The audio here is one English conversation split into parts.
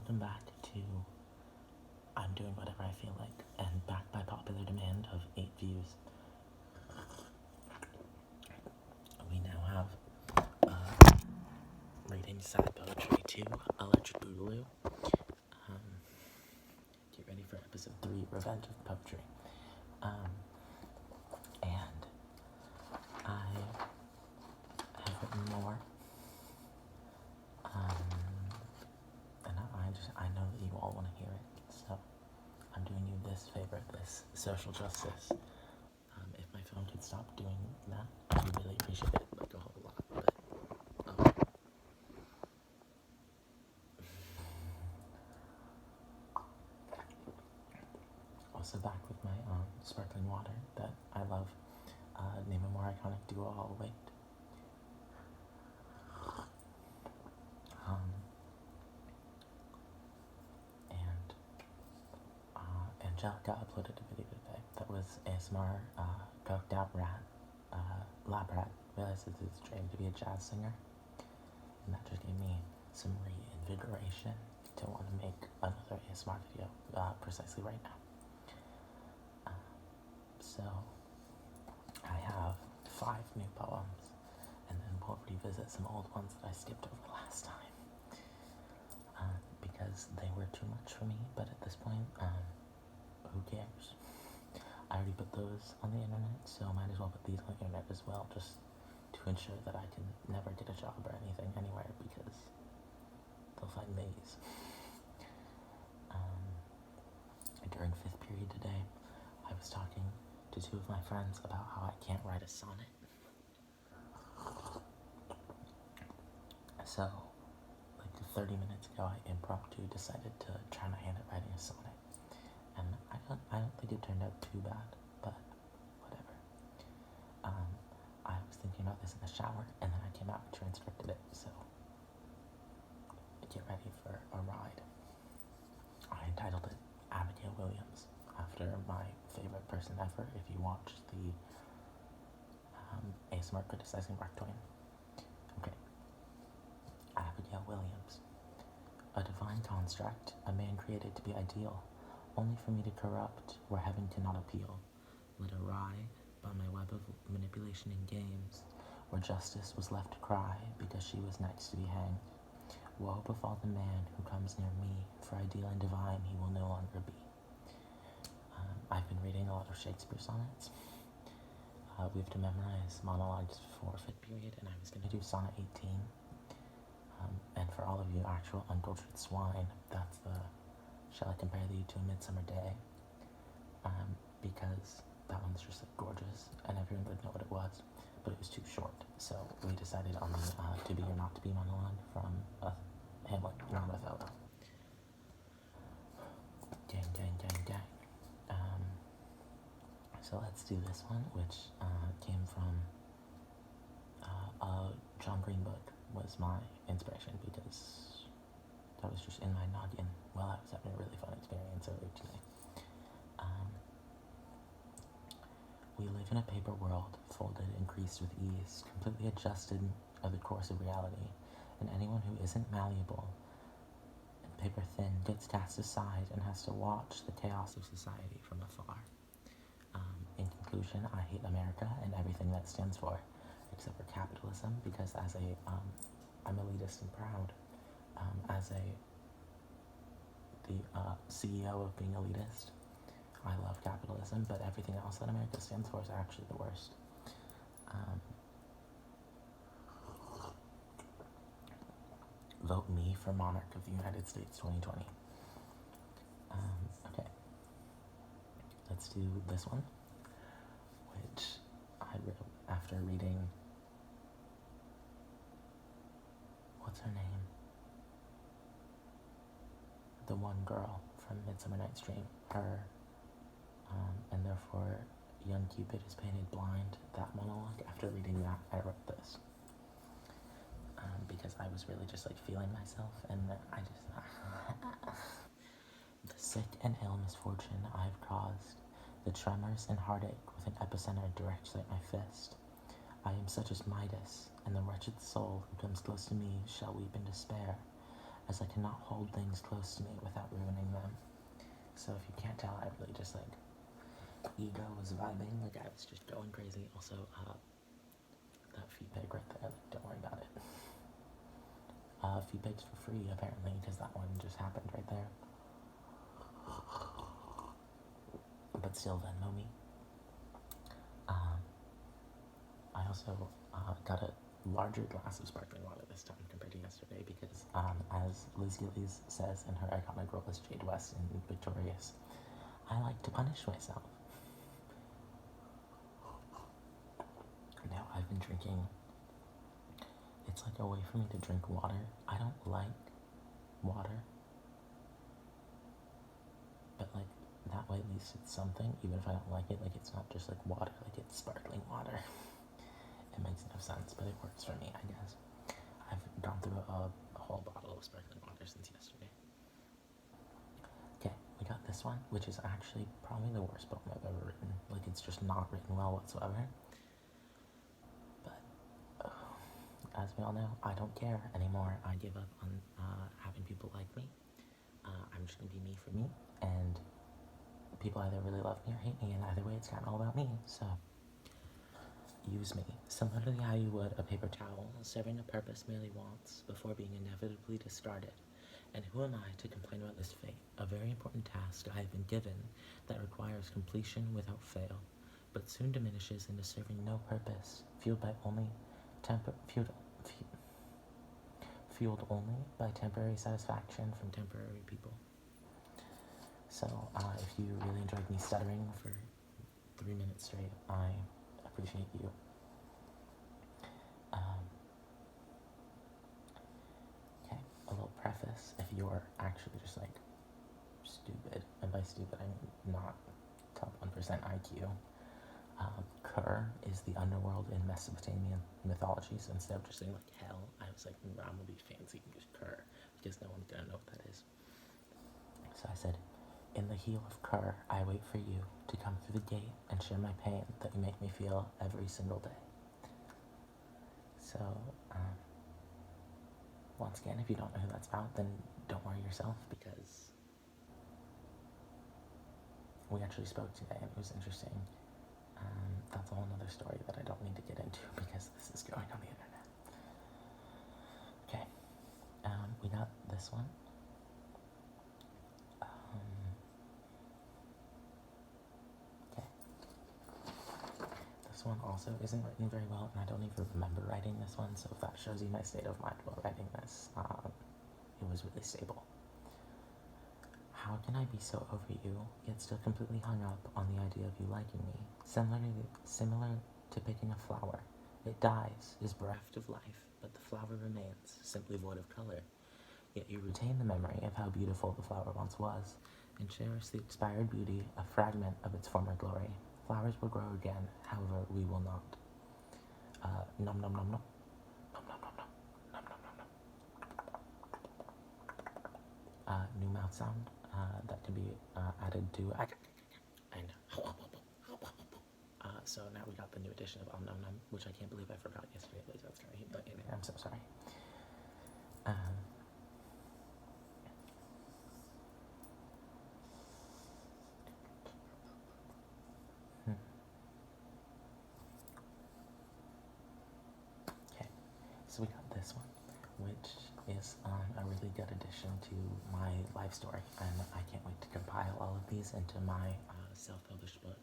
welcome back to I'm Doing Whatever I Feel Like, and backed by popular demand of 8 views. We now have reading side poetry to Electric Boogaloo. Get ready for episode 3, Revenge of Poetry. And I have written more. And I know that you all want to hear it, so I'm doing you this favor, this social justice. If my phone could stop doing that, I would really appreciate it, like a whole lot, but also back with my sparkling water that I love. Name a more iconic duo, I'll wait. And Angelica uploaded a video today that was ASMR coked out rat, lab rat, realizes it's trained to be a jazz singer. And that just gave me some reinvigoration to want to make another ASMR video precisely right now. So I have 5 new poems, and then we'll revisit some old ones that I skipped over last time. Because they were too much for me, but at this point, who cares? I already put those on the internet, so I might as well put these on the internet as well, just to ensure that I can never get a job or anything anywhere, because they'll find these. During 5th period today, I was talking to 2 of my friends about how I can't write a sonnet. So, like 30 minutes ago, I impromptu decided to try my hand at writing a sonnet. And I don't think it turned out too bad, but whatever. I was thinking about this in the shower, and then I came out and transcribed it, so get ready for a ride. I entitled it Abigail Williams, after my favorite person ever, if you watched the ASMR criticizing Mark Twain. Okay. Abigail Williams. A divine construct, a man created to be ideal, only for me to corrupt where heaven cannot appeal. Led awry by my web of manipulation and games, where justice was left to cry because she was next to be hanged. Woe befall the man who comes near me, for ideal and divine he will no longer be. I've been reading a lot of Shakespeare sonnets. We have to memorize monologues for 5th period, and I was going to do sonnet 18. And for all of you actual uncultured swine, that's the Shall I Compare Thee to a Midsummer Day? Because that one's just like gorgeous, and everyone would know what it was, but it was too short. So we decided on the To Be or Not to Be monologue from Hamlet, not Othello. Gang, gang, gang, gang. So let's do this one, which came from a John Green book, was my inspiration, because that was just in my noggin while I was having a really fun experience earlier today. We live in a paper world, folded and creased with ease, completely adjusted of the course of reality, and anyone who isn't malleable and paper thin gets cast aside and has to watch the chaos of society from afar. In conclusion, I hate America and everything that stands for, except for capitalism, because as I'm elitist and proud. As the CEO of being elitist, I love capitalism, but everything else that America stands for is actually the worst. Vote me for Monarch of the United States 2020. Okay. Let's do this one, which I wrote after reading, what's her name? The one girl from Midsummer Night's Dream. Her, and therefore young Cupid is painted blind, that monologue. After reading that, I wrote this. Because I was really just like feeling myself, and I just the sick and ill misfortune I've caused, the tremors and heartache with an epicenter directly at my fist. I am such as Midas, and the wretched soul who comes close to me shall weep in despair, as I cannot hold things close to me without ruining them. So if you can't tell, I really just like ego was vibing, like I was just going crazy. Also, that feed pig right there, like, don't worry about it. Feed pigs for free apparently, because that one just happened right there. But still, Venmo me. I also got a larger glass of sparkling water this time compared to yesterday because, as Liz Gillies says in her iconic role as Jade West in Victorious, I like to punish myself. Now I've been drinking. It's like a way for me to drink water. I don't like water, but like that way at least it's something. Even if I don't like it, like it's not just like water, like it's sparkling water. It makes no sense, but it works for me, I guess. I've gone through a whole bottle of sparkling water since yesterday. Okay, we got this one, which is actually probably the worst poem I've ever written. Like, it's just not written well whatsoever. But, as we all know, I don't care anymore. I give up on having people like me. I'm just gonna be me for me, and people either really love me or hate me, and either way, it's kind of all about me, so use me, similarly how you would a paper towel, serving a purpose merely once before being inevitably discarded. And who am I to complain about this fate? A very important task I have been given that requires completion without fail, but soon diminishes into serving no purpose, fueled only by temporary satisfaction from temporary people. So, if you really enjoyed me stuttering for 3 minutes straight, I appreciate you. Okay, a little preface. If you're actually just like stupid, and by stupid I mean not top 1% IQ, Ker is the underworld in Mesopotamian mythology. So instead of just saying like hell, I was like, I'm gonna be fancy and just Ker, because no one's gonna know what that is. So I said, in the heel of Ker, I wait for you to come through the gate and share my pain that you make me feel every single day. So, once again, if you don't know who that's about, then don't worry yourself, because we actually spoke today and it was interesting. That's a whole other story that I don't need to get into because this is going on the internet. Okay, we got this one. Okay. This one also isn't written very well, and I don't even remember writing this one, so if that shows you my state of mind while writing this, it was really stable. How can I be so over you, yet still completely hung up on the idea of you liking me? Similar to picking a flower. It dies, is bereft of life, but the flower remains, simply void of color. Yet you retain the memory of how beautiful the flower once was, and cherish the expired beauty, a fragment of its former glory. Flowers will grow again, however, we will not. Nom nom nom nom. Nom nom nom nom. Nom nom nom nom. New mouth sound that can be added to. And so now we got the new edition of nom nom, which I can't believe I forgot yesterday. At least that's kind of, but I'm so sorry. Okay, so we got this one, which is a really good addition to my life story, and I can't wait to compile all of these into my self-published book,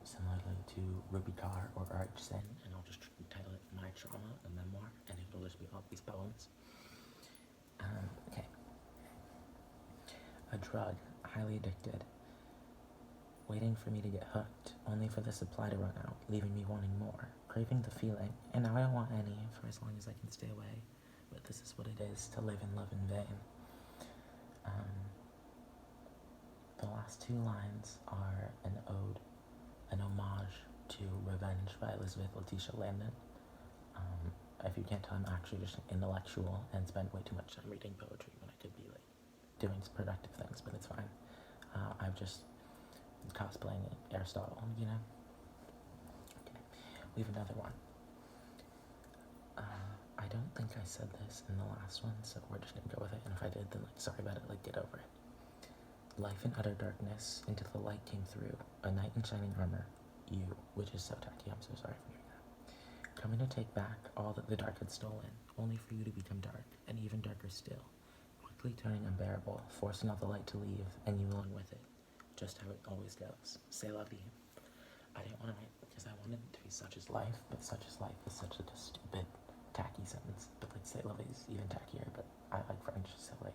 similarly to Ruby Carr or Arch Sin, and I'll just title it My Trauma, a Memoir, and it'll just be all these poems. Okay. A drug, highly addicted, waiting for me to get hooked, only for the supply to run out, leaving me wanting more, craving the feeling, and now I don't want any for as long as I can stay away, but this is what it is to live and love in vain. The last two lines are an ode, an homage to Revenge by Elizabeth Letitia Landon. If you can't tell, I'm actually just an intellectual and spend way too much time reading poetry when I could be like doing some productive things, but it's fine. I'm just cosplaying Aristotle, you know? Okay, we have another one. I I don't think I said this in the last one, so we're just gonna go with it. And if I did, then like sorry about it. Like get over it. Life in utter darkness, into the light came through, a knight in shining armor, you, which is so tacky, I'm so sorry for doing that. Coming to take back all that the dark had stolen, only for you to become dark, and even darker still, quickly turning unbearable, forcing all the light to leave, and you along with it, just how it always goes. C'est la vie. I didn't want to write, because I wanted it to be such is life, but such is life is such like a stupid, tacky sentence, but like c'est la vie is even tackier, but I like French, so like,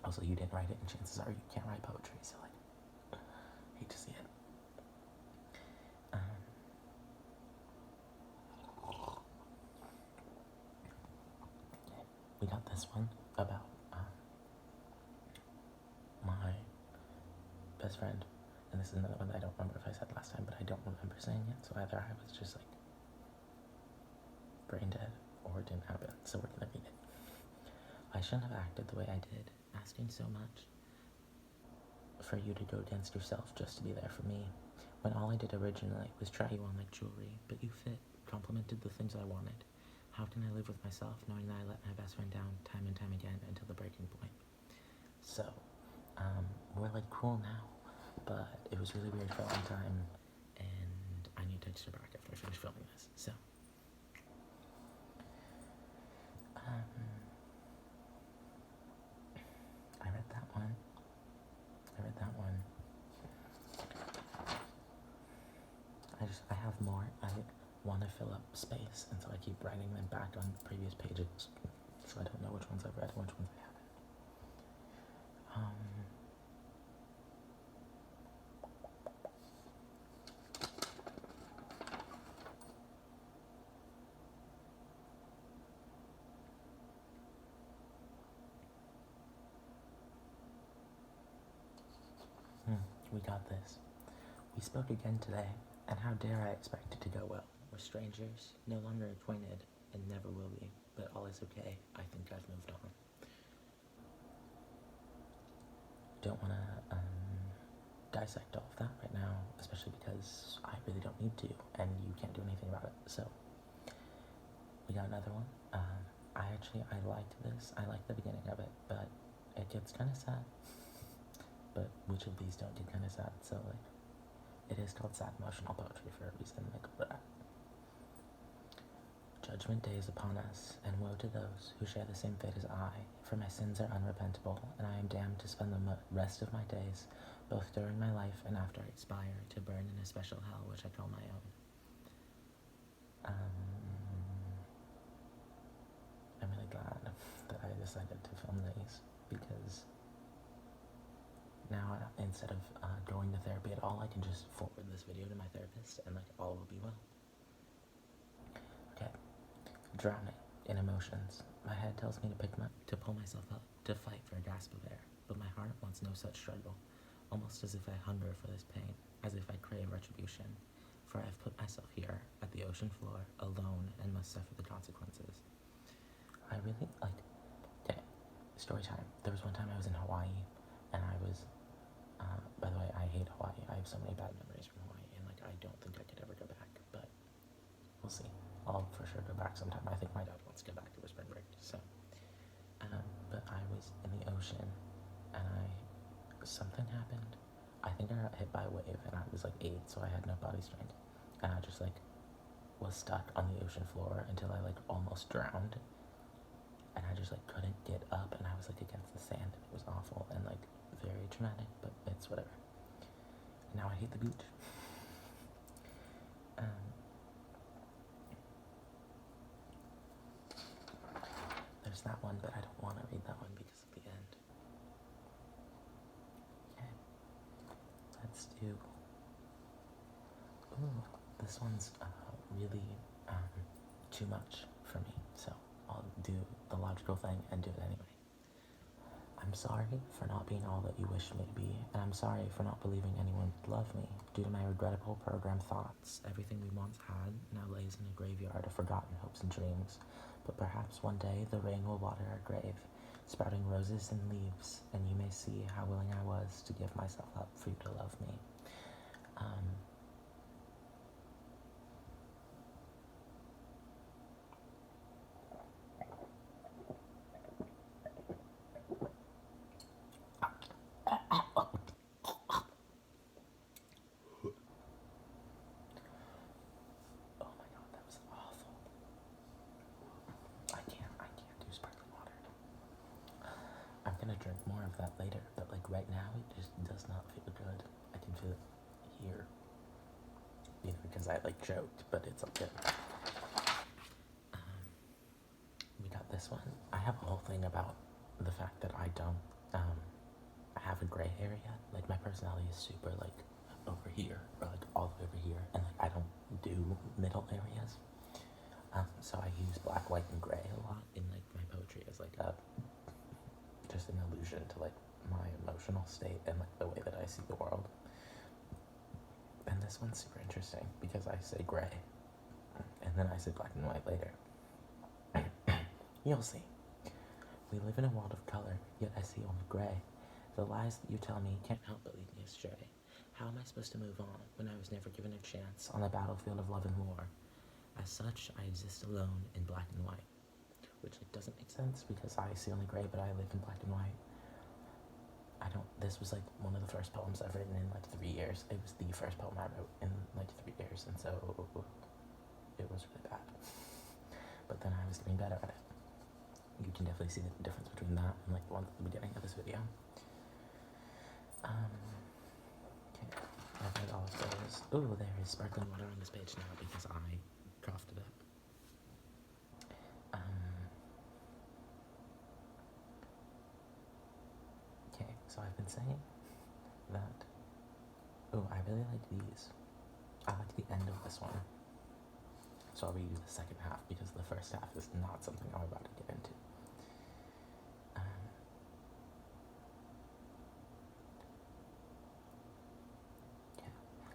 also, you didn't write it, and chances are you can't write poetry, so, like, hate to see it. We got this one about my best friend, and this is another one that I don't remember if I said last time, but I don't remember saying it, so either I was just, like, brain dead, or it didn't happen, so we're gonna read it. I shouldn't have acted the way I did, asking so much for you to go against yourself just to be there for me, when all I did originally was try you on like jewelry, but you fit, complimented the things I wanted. How can I live with myself knowing that I let my best friend down time and time again until the breaking point? So, we're like cool now, but it was really weird for a long time, and I need to text her back after I finish filming this, so. I have more. I want to fill up space, and so I keep writing them back on previous pages, so I don't know which ones I've read and which ones I haven't. We got this. We spoke again today, and how dare I expect it to go well? We're strangers, no longer acquainted, and never will be, but all is okay. I think I've moved on. Don't want to dissect all of that right now, especially because I really don't need to, and you can't do anything about it, so. We got another one. I liked this. I liked the beginning of it, but it gets kind of sad. But which of these don't get kind of sad? So, like, it is called sad emotional poetry for a reason. Like, but Judgment day is upon us, and woe to those who share the same fate as I, for my sins are unrepentable, and I am damned to spend the rest of my days, both during my life and after I expire, to burn in a special hell which I call my own. I'm really glad that I decided to film these, because now instead of going to therapy at all, I can just forward this video to my therapist and like all will be well. Okay, drowning in emotions. My head tells me to pull myself up, to fight for a gasp of air, but my heart wants no such struggle, almost as if I hunger for this pain, as if I crave retribution, for I have put myself here, at the ocean floor, alone, and must suffer the consequences. I really, okay, story time. There was one time I was in Hawaii, and I was, by the way, I hate Hawaii. I have so many bad memories from Hawaii, and, like, I don't think I could ever go back, but we'll see. I'll for sure go back sometime. I think my dad wants to go back. It was spring break, so. But I was in the ocean, and something happened. I think I got hit by a wave, and I was, like, 8, so I had no body strength, and I just, like, was stuck on the ocean floor until I, like, almost drowned. And I just, like, couldn't get up, and I was, like, against the sand, and it was awful, and, like, very traumatic, but it's whatever. And now I hate the beach. There's that one, but I don't want to read that one because of the end. Okay. Let's do... Ooh, this one's really too much for me, so I'll do the logical thing and do it anyway. I'm sorry for not being all that you wished me to be, and I'm sorry for not believing anyone would love me. Due to my regrettable programmed thoughts, everything we once had now lays in a graveyard of forgotten hopes and dreams. But perhaps one day the rain will water our grave, sprouting roses and leaves, and you may see how willing I was to give myself up for you to love me. drink more of that later, but like right now it just does not feel good. I can feel it here, you know, because I like joked, but it's all good. We got this one. I have a whole thing about the fact that I don't have a gray area. Like my personality is super like over here or like all the way over here, and like I don't do middle areas. So I use black, white, and gray a lot in like my poetry as like a just an allusion to like my emotional state and like the way that I see the world. And this one's super interesting because I say gray and then I say black and white later. You'll see. We live in a world of color, yet I see only gray. The lies that you tell me can't help but lead me astray. How am I supposed to move on when I was never given a chance on the battlefield of love and war? As such, I exist alone in black and white. Which like, doesn't make sense because I see only gray, but I live in black and white. This was like one of the first poems I've written in like 3 years. It was the first poem I wrote in like 3 years, and so it was really bad. But then I was getting better at it. You can definitely see the difference between that and like the one at the beginning of this video. Okay, I've read all of those. Ooh, there is sparkling water on this page now because I coughed it up. Okay, so I've been saying that. Oh, I really like these. I like the end of this one. So I'll read you the second half because the first half is not something I'm about to get into. Yeah,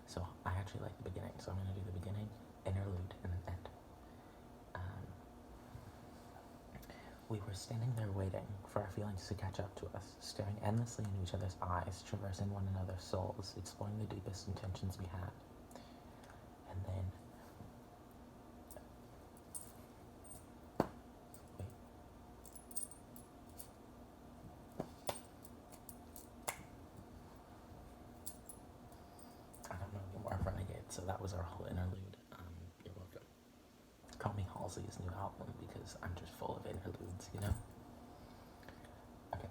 so I actually like the beginning, so I'm going to do the beginning, interlude, and then end. We were standing there waiting for our feelings to catch up to us, staring endlessly into each other's eyes, traversing one another's souls, exploring the deepest intentions we had. And then I don't know anymore, Renegade, so that was our whole interlude. You're welcome. Call me Halsey's new album because I'm just full of interludes, you know? Okay.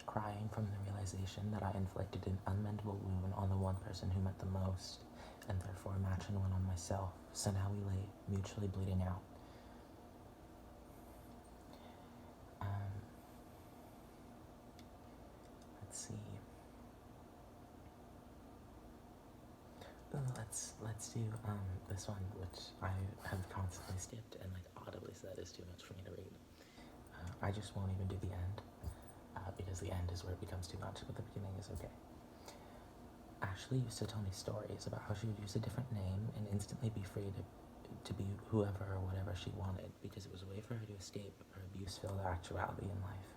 Crying from the realization that I inflicted an unmendable wound on the one person who meant the most, and therefore matching one on myself, so now we lay mutually bleeding out. Let's see. Ooh, let's do this one, which I have constantly skipped and like audibly said is too much for me to read. I just won't even do the end because the end is where it becomes too much, but the beginning is okay. Ashley used to tell me stories about how she would use a different name and instantly be free to be whoever or whatever she wanted because it was a way for her to escape her abuse-filled actuality in life.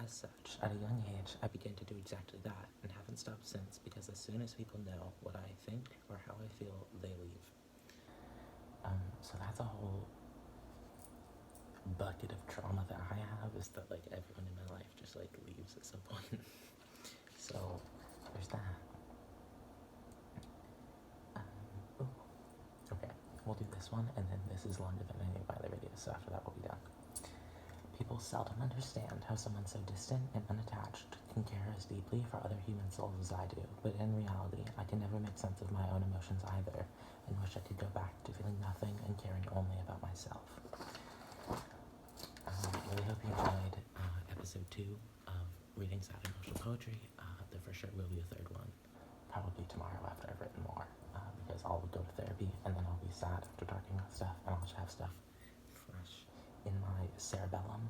As such, at a young age, I began to do exactly that and haven't stopped since because as soon as people know what I think or how I feel, they leave. So that's a whole bucket of trauma that I have, is that like everyone in my life just like leaves at some point. So there's that. Okay, we'll do this one, and then this is longer than any of my other videos, so after that we'll be done. People seldom understand how someone so distant and unattached can care as deeply for other human souls as I do, but in reality, I can never make sense of my own emotions either, and wish I could go back to feeling nothing and caring only about myself. Really hope you enjoyed episode 2 of Reading Sad Emotional Poetry. There for sure will be a third one, probably tomorrow after I've written more, because I'll go to therapy, and then I'll be sad after talking about stuff, and I'll just have stuff fresh in my cerebellum.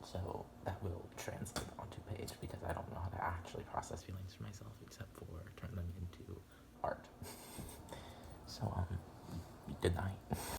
So that will translate onto page because I don't know how to actually process feelings for myself except for turn them into art. So, good night.